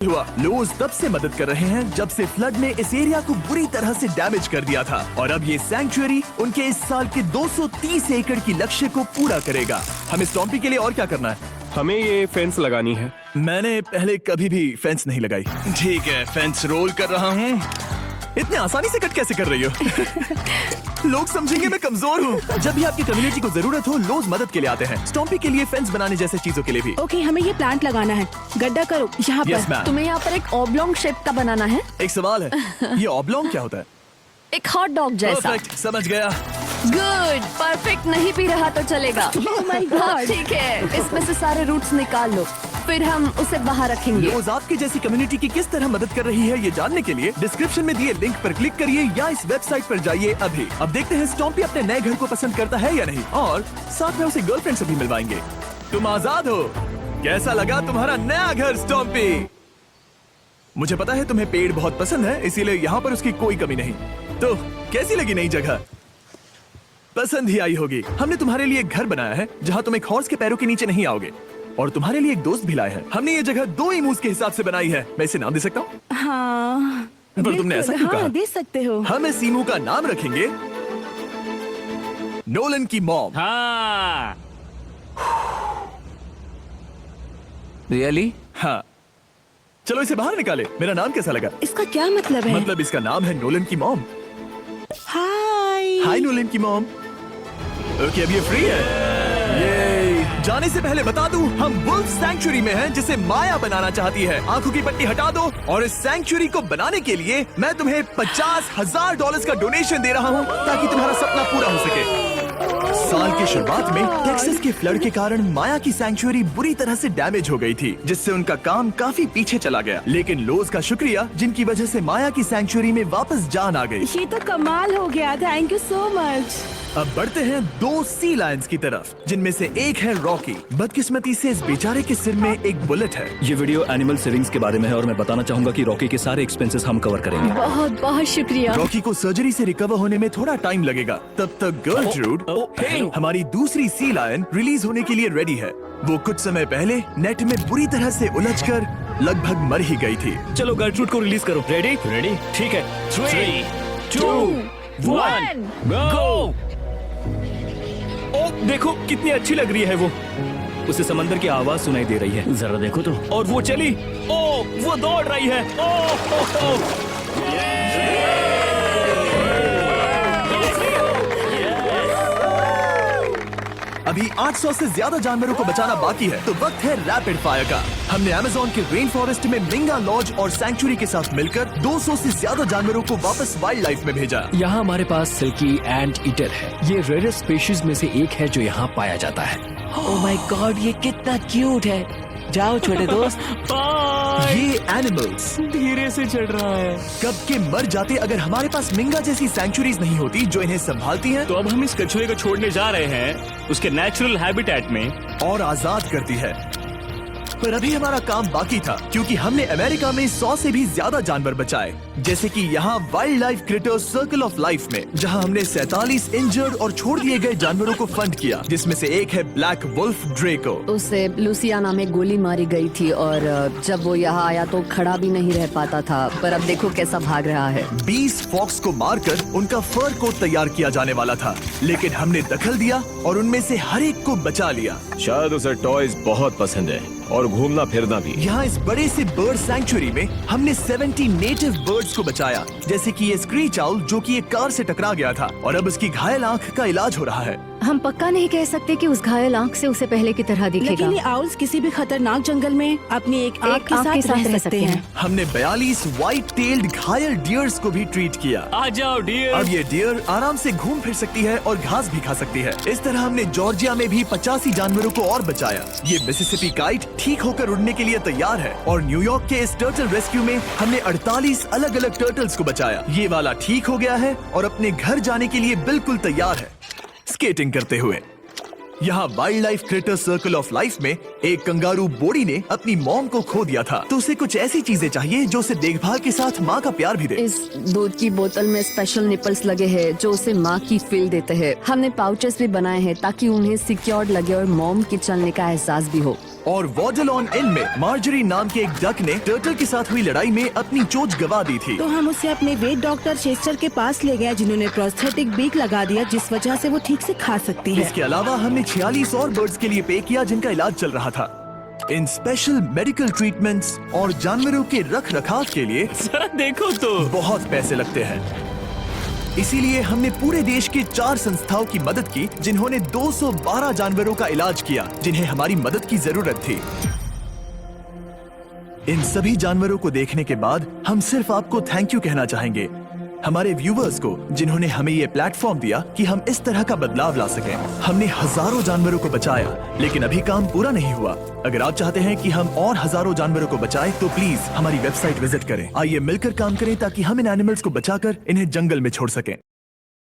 हुआ। लोज तब से मदद कर रहे हैं जब से फ्लड ने इस एरिया को बुरी तरह से डैमेज कर दिया था और अब ये सैंक्चुअरी उनके इस साल के 230 एकड़ की लक्ष्य को पूरा करेगा। हमें स्टॉम्पी के लिए और क्या करना है? हमें ये फेंस लगानी है। मैंने पहले कभी भी फेंस नहीं लगाई। ठीक है, फेंस रोल कर रहा हूँ। इतने आसानी से कट कैसे कर रही हो? लोग समझेंगे मैं कमजोर हूँ। जब भी आपकी कम्युनिटी को जरूरत हो, लोग मदद के लिए आते हैं। स्टॉम्पी के लिए फेंस बनाने जैसे चीजों के लिए भी। ओके, हमें ये प्लांट लगाना है। गड्ढा करो यहाँ Yes, पर। ma'am. तुम्हें यहाँ पर एक ऑब्लोंग शेप का बनाना है, एक सवाल है, ये ऑब्लोंग क्या होता है? एक हॉट डॉग जैसा। परफेक्ट, समझ गया। गुड, परफेक्ट नहीं भी रहा तो चलेगा। Oh my God. ठीक है, इसमें से सारे रूट्स निकाल लो, फिर हम उसे बाहर रखेंगे। रोज आपकी जैसी कम्युनिटी की किस तरह मदद कर रही है ये जानने के लिए डिस्क्रिप्शन में दिए लिंक पर क्लिक करिए या इस वेबसाइट पर जाइए अभी। अब देखते हैं स्टॉम्पी अपने नए घर को पसंद करता है या नहीं, और साथ में उसे गर्लफ्रेंड से भी मिलवाएंगे। तुम आजाद हो। कैसा लगा तुम्हारा नया घर स्टॉम्पी? मुझे पता है तुम्हें पेड़ बहुत पसंद है, इसीलिए यहाँ पर उसकी कोई कमी नहीं। तो कैसी लगी नई जगह? पसंद ही आई होगी। हमने तुम्हारे लिए एक घर बनाया है जहाँ तुम एक हॉर्स के पैरों के नीचे नहीं आओगे, और तुम्हारे लिए एक दोस्त भी लाए हैं। हमने ये जगह 2 इमूस के हिसाब से बनाई है। मैं इसे नाम दे सकता हूँ? हाँ, पर तुमने ऐसा क्यों कहा? हाँ, दे सकते हो। हम इस इमू का नाम रखेंगे नोलन की मॉम। हाँ। रियली? हाँ, चलो इसे बाहर निकाले। मेरा नाम कैसा लगा? इसका क्या मतलब है? मतलब इसका नाम है नोलन की मॉम। हाय। हाय नोलन की मॉम। ओके, अब ये फ्री है। ये जाने से पहले बता दूं, हम वुल्फ सैंक्चुरी में हैं, जिसे माया बनाना चाहती है। आंखों की पट्टी हटा दो, और इस सैंक्चुरी को बनाने के लिए मैं तुम्हें $50,000 का डोनेशन दे रहा हूं, ताकि तुम्हारा सपना पूरा हो सके। साल की शुरुआत में टेक्सास के फ्लड के कारण माया की सैंक्चुरी बुरी तरह से डैमेज हो गई थी, जिससे उनका काम काफी पीछे चला गया। लेकिन लोज का शुक्रिया, जिनकी वजह से माया की सैंक्चुरी में वापस जान आ गई। ये तो कमाल हो गया। Thank you so much. अब बढ़ते हैं 2 सी लायंस की तरफ, जिनमें से एक है रॉकी। बदकिस्मती से इस बेचारे के सिर में एक बुलेट है। ये वीडियो एनिमल सेविंग्स के बारे में है और मैं बताना चाहूंगा कि रॉकी के सारे एक्सपेंसेस हम कवर करेंगे। बहुत बहुत शुक्रिया। रॉकी को सर्जरी से रिकवर होने में थोड़ा टाइम लगेगा। तब तक गर्लट्रूड, हमारी दूसरी सी लायन, रिलीज होने के लिए रेडी है। वो कुछ समय पहले नेट में बुरी तरह से उलझकर लगभग मर ही गई थी। चलो गर्लट्रूड को रिलीज करो। रेडी? रेडी? ठीक है। 3, 2, 1, गो! ओ, देखो कितनी अच्छी लग रही है वो। उसे समंदर की आवाज सुनाई दे रही है। जरा देखो तो। और वो चली। ओ, वो दौड़ रही है। ओ, अभी 800 से ज्यादा जानवरों को बचाना बाकी है, तो वक्त है रैपिड फायर का। हमने अमेज़न के रेन फॉरेस्ट में मिंगा लॉज और सैंक्चुरी के साथ मिलकर 200 से ज्यादा जानवरों को वापस वाइल्ड लाइफ में भेजा। यहाँ हमारे पास सिल्की एंट ईटर है। ये रेयर स्पीशीज में से एक है जो यहाँ पाया जाता है। ओह माय गॉड, ये कितना क्यूट है। जाओ छोटे दोस्त। ये एनिमल्स धीरे से चढ़ रहा है। कब के मर जाते अगर हमारे पास मिंगा जैसी सैंक्चुरीज नहीं होती जो इन्हें संभालती हैं तो अब हम इस कछुए को छोड़ने जा रहे हैं उसके नेचुरल हैबिटेट में और आजाद करती है। पर अभी हमारा काम बाकी था, क्योंकि हमने अमेरिका में 100 से भी ज्यादा जानवर बचाए, जैसे कि यहाँ wild life critters circle of life में, जहाँ हमने 47 इंजर्ड और छोड़ दिए गए जानवरों को फंड किया, जिसमें से एक है ब्लैक वुल्फ ड्रेको। उसे लुसियाना में गोली मारी गई थी और जब वो यहाँ आया तो खड़ा भी नहीं रह पाता था, पर अब देखो कैसा भाग रहा है। 20 फॉक्स को मारकर उनका फर कोट तैयार किया जाने वाला था, लेकिन हमने दखल दिया और उनमें से हर एक को बचा लिया। शायद उसे टॉयज बहुत पसंद है और घूमना फिरना भी। यहाँ इस बड़े से बर्ड सैंक्चुरी में हमने 70 नेटिव बर्ड्स को बचाया, जैसे कि ये स्क्रीच आउल जो कि एक कार से टकरा गया था और अब उसकी घायल आंख का इलाज हो रहा है। हम पक्का नहीं कह सकते कि उस घायल आंख से उसे पहले की तरह दिखेगा। लेकिन ये आउल्स किसी भी खतरनाक जंगल में अपनी एक आंख के साथ रह सकते हैं। हमने 42 व्हाइट टेल्ड घायल डियर्स को भी ट्रीट किया। आ जाओ डियर। अब ये डियर आराम से घूम फिर सकती है और घास भी खा सकती है। इस तरह हमने जॉर्जिया में भी 85 जानवरों को और बचाया। ये मिसिसिपी काइट ठीक होकर उड़ने के लिए तैयार है, और न्यूयॉर्क के इस टर्टल रेस्क्यू में हमने 48 अलग अलग टर्टल्स को बचाया। ये वाला ठीक हो गया है और अपने घर जाने के लिए बिल्कुल तैयार है स्केटिंग करते हुए। यहाँ wild life critter circle of life में एक कंगारू बोडी ने अपनी मॉम को खो दिया था, तो उसे कुछ ऐसी चीजें चाहिए जो उसे देखभाल के साथ माँ का प्यार भी दे। इस दूध की बोतल में स्पेशल निपल्स लगे हैं जो उसे माँ की फील देते हैं। हमने पाउचेस भी बनाए हैं ताकि उन्हें सिक्योर्ड लगे और मॉम के चलने का एहसास भी हो। और वॉडलॉन इन में मार्जरी नाम के एक डक ने टर्टल के साथ हुई लड़ाई में अपनी चोंच गवा दी थी। तो हम उसे अपने वेट डॉक्टर चेस्टर के पास ले गए, जिन्होंने प्रोस्थेटिक बीक लगा दिया, जिस वजह से वो ठीक से खा सकती है। इसके अलावा हमने 46 और बर्ड्स के लिए पे किया जिनका इलाज चल रहा था। इन स्पेशल मेडिकल ट्रीटमेंट्स और जानवरों के रख रखाव के लिए जरा देखो तो। बहुत पैसे लगते हैं। इसीलिए हमने पूरे देश की 4 संस्थाओं की मदद की जिन्होंने 212 जानवरों का इलाज किया जिन्हें हमारी मदद की जरूरत थी। इन सभी जानवरों को देखने के बाद हम सिर्फ आपको थैंक यू कहना चाहेंगे, हमारे व्यूवर्स को जिन्होंने हमें ये प्लेटफॉर्म दिया कि हम इस तरह का बदलाव ला सकें। हमने हजारों जानवरों को बचाया, लेकिन अभी काम पूरा नहीं हुआ। अगर आप चाहते हैं कि हम और हजारों जानवरों को बचाएं, तो प्लीज हमारी वेबसाइट विजिट करें। आइए मिलकर काम करें ताकि हम इन एनिमल्स को बचाकर इन्हें जंगल में छोड़ सकें।